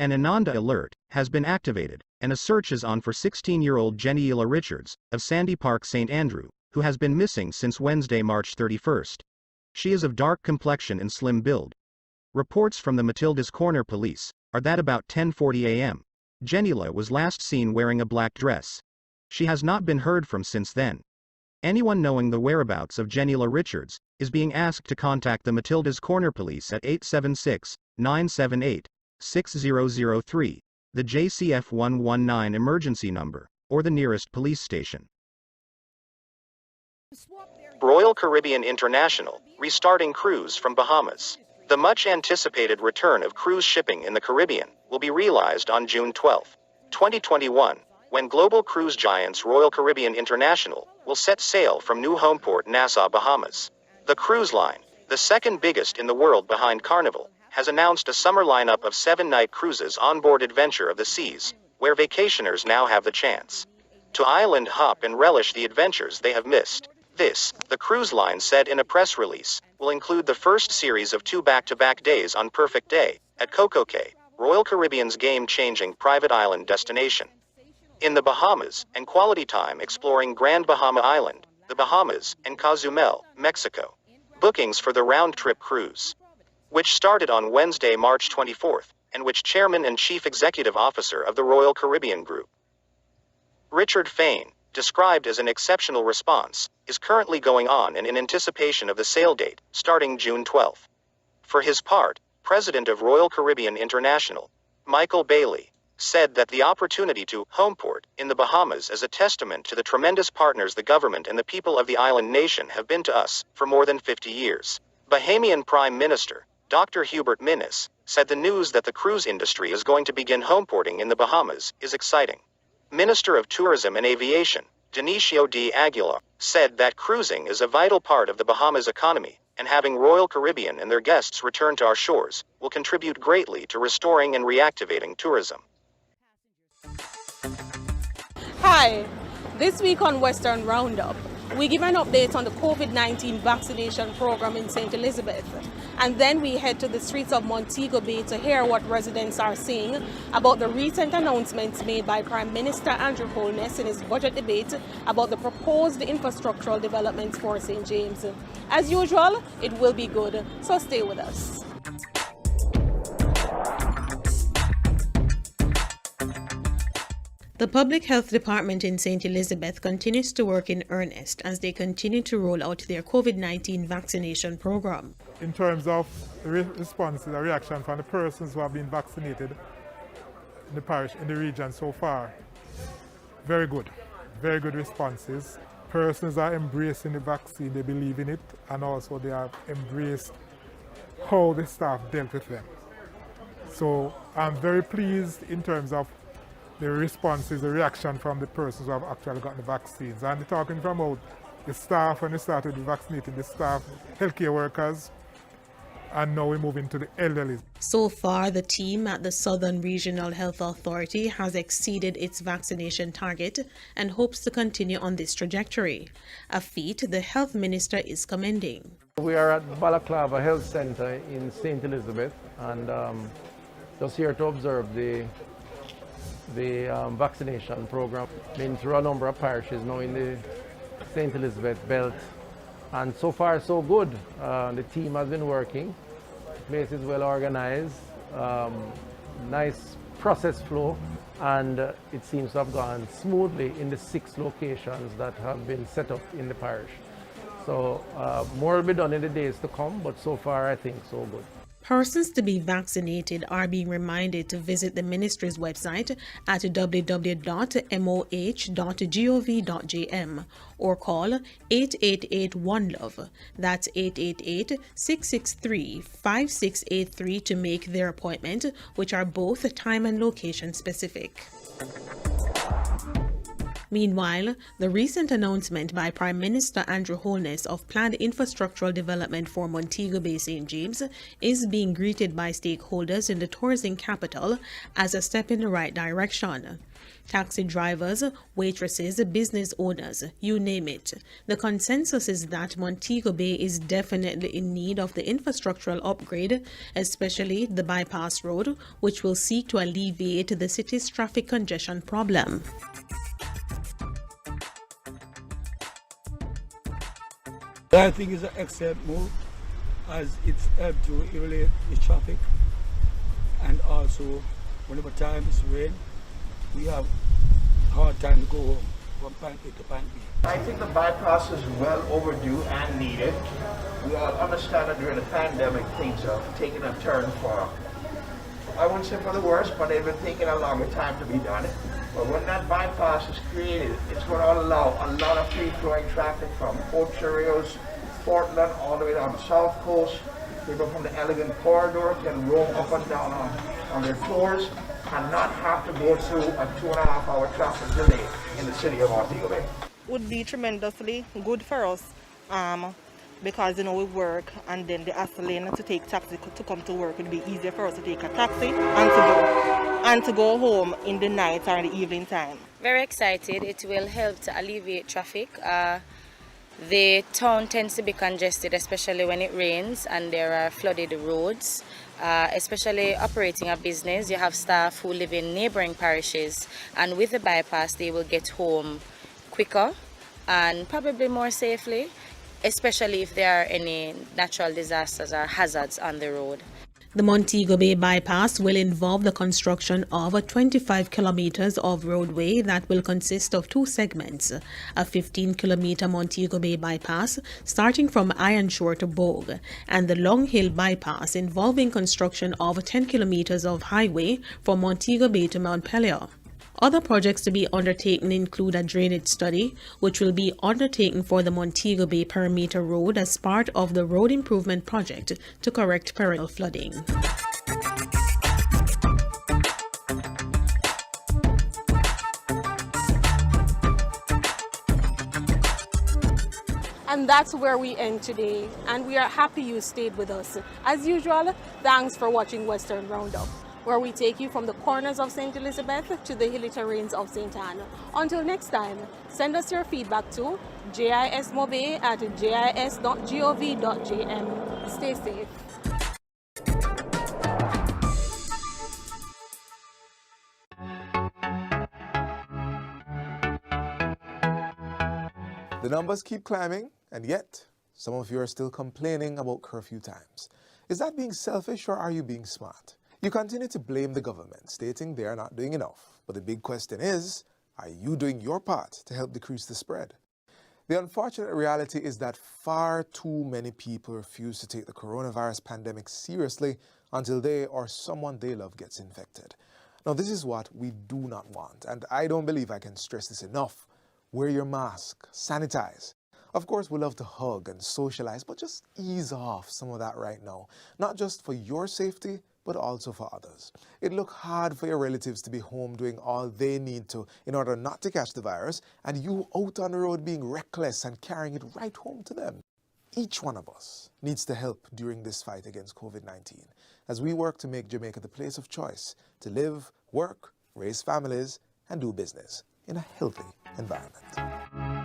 An Ananda alert has been activated, and a search is on for 16-year-old Jenniela Richards, of Sandy Park, St. Andrew, who has been missing since Wednesday, March 31st. She is of dark complexion and slim build. Reports from the Matildas Corner police are that about 10:40 a.m. Jenniela was last seen wearing a black dress. She has not been heard from since then. Anyone knowing the whereabouts of Jenniela Richards is being asked to contact the Matildas Corner police at 876-978-6003, the JCF 119 emergency number, or the nearest police station. Royal Caribbean International, restarting cruise from Bahamas. The much-anticipated return of cruise shipping in the Caribbean will be realized on June 12, 2021, when global cruise giants Royal Caribbean International will set sail from new homeport Nassau, Bahamas. The cruise line, the second biggest in the world behind Carnival, has announced a summer lineup of 7-night cruises onboard Adventure of the Seas, where vacationers now have the chance to island hop and relish the adventures they have missed. This, the cruise line said in a press release, will include the first series of 2 back-to-back days on Perfect Day, at Coco Cay, Royal Caribbean's game-changing private island destination in the Bahamas, and quality time exploring Grand Bahama Island, the Bahamas, and Cozumel, Mexico. Bookings for the round-trip cruise, which started on Wednesday, March 24th, and which Chairman and Chief Executive Officer of the Royal Caribbean Group, Richard Fain, described as an exceptional response, is currently going on and in anticipation of the sail date, starting June 12. For his part, President of Royal Caribbean International, Michael Bailey, said that the opportunity to homeport in the Bahamas is a testament to the tremendous partners the government and the people of the island nation have been to us for more than 50 years. Bahamian Prime Minister, Dr. Hubert Minnis, said the news that the cruise industry is going to begin homeporting in the Bahamas is exciting. Minister of Tourism and Aviation, Dionisio D. Aguilar, said that cruising is a vital part of the Bahamas economy, and having Royal Caribbean and their guests return to our shores will contribute greatly to restoring and reactivating tourism. Hi, this week on Western Roundup, we give an update on the COVID-19 vaccination program in St. Elizabeth. And then we head to the streets of Montego Bay to hear what residents are saying about the recent announcements made by Prime Minister Andrew Holness in his budget debate about the proposed infrastructural developments for St. James. As usual, it will be good, so stay with us. The Public Health Department in St. Elizabeth continues to work in earnest as they continue to roll out their COVID-19 vaccination program. In terms of response to the reaction from the persons who have been vaccinated in the parish, in the region so far, very good responses. Persons are embracing the vaccine, they believe in it, and also they have embraced how the staff dealt with them. So I'm very pleased in terms of the responses, the reaction from the persons who have actually gotten the vaccines. And talking from out the staff, when they started vaccinating the staff, healthcare workers, and now we're moving to the elderly. So far, the team at the Southern Regional Health Authority has exceeded its vaccination target and hopes to continue on this trajectory, a feat the health minister is commending. We are at Balaclava Health Center in St. Elizabeth, and just here to observe the vaccination program. Been through a number of parishes now in the St. Elizabeth belt, and so far so good. The team has been working, the place is well organized, nice process flow, and it seems to have gone smoothly in the 6 locations that have been set up in the parish. So more will be done in the days to come, but so far I think so good. Persons to be vaccinated are being reminded to visit the ministry's website at www.moh.gov.jm or call 888-1LOVE. That's 888-663-5683 to make their appointment, which are both time and location specific. Meanwhile, the recent announcement by Prime Minister Andrew Holness of planned infrastructural development for Montego Bay St. James is being greeted by stakeholders in the tourism capital as a step in the right direction. Taxi drivers, waitresses, business owners, you name it. The consensus is that Montego Bay is definitely in need of the infrastructural upgrade, especially the bypass road, which will seek to alleviate the city's traffic congestion problem. I think it's an excellent move as it's helped to regulate the traffic, and also whenever time it's rain, we have hard time to go home from point A to point B. I think the bypass is well overdue and needed. We all understand that during the pandemic things have taken a turn for, I wouldn't say for the worse, but they've been taking a longer time to be done. But when that bypass is created, it's going to allow a lot of free-flowing traffic from Port Cheerios, Portland, all the way down the South Coast. People from the Elegant Corridor can roam up and down on their tours and not have to go through a 2.5-hour traffic delay in the city of Montego Bay. Would be tremendously good for us because we work, and then the lane to take taxi to come to work would be easier for us to take a taxi and to go home in the night or in the evening time. Very excited. It will help to alleviate traffic. The town tends to be congested, especially when it rains and there are flooded roads. Especially operating a business, you have staff who live in neighboring parishes, and with the bypass they will get home quicker and probably more safely, especially if there are any natural disasters or hazards on the road. The Montego Bay bypass will involve the construction of 25 kilometers of roadway that will consist of two segments, a 15-kilometer Montego Bay bypass starting from Ironshore to Bogue, and the Long Hill bypass involving construction of 10 kilometers of highway from Montego Bay to Montpelier. Other projects to be undertaken include a drainage study, which will be undertaken for the Montego Bay Perimeter Road as part of the road improvement project to correct perennial flooding. And that's where we end today, and we are happy you stayed with us. As usual, thanks for watching Western Roundup, where we take you from the corners of St. Elizabeth to the hilly terrains of St. Anne. Until next time, send us your feedback to jismobe@jis.gov.jm. Stay safe. The numbers keep climbing, and yet some of you are still complaining about curfew times. Is that being selfish, or are you being smart? You continue to blame the government, stating they are not doing enough. But the big question is, are you doing your part to help decrease the spread? The unfortunate reality is that far too many people refuse to take the coronavirus pandemic seriously until they or someone they love gets infected. Now, this is what we do not want, and I don't believe I can stress this enough. Wear your mask, sanitize. Of course, we love to hug and socialize, but just ease off some of that right now, not just for your safety, but also for others. It look hard for your relatives to be home doing all they need to in order not to catch the virus, and you out on the road being reckless and carrying it right home to them. Each one of us needs to help during this fight against COVID-19 as we work to make Jamaica the place of choice to live, work, raise families, and do business in a healthy environment.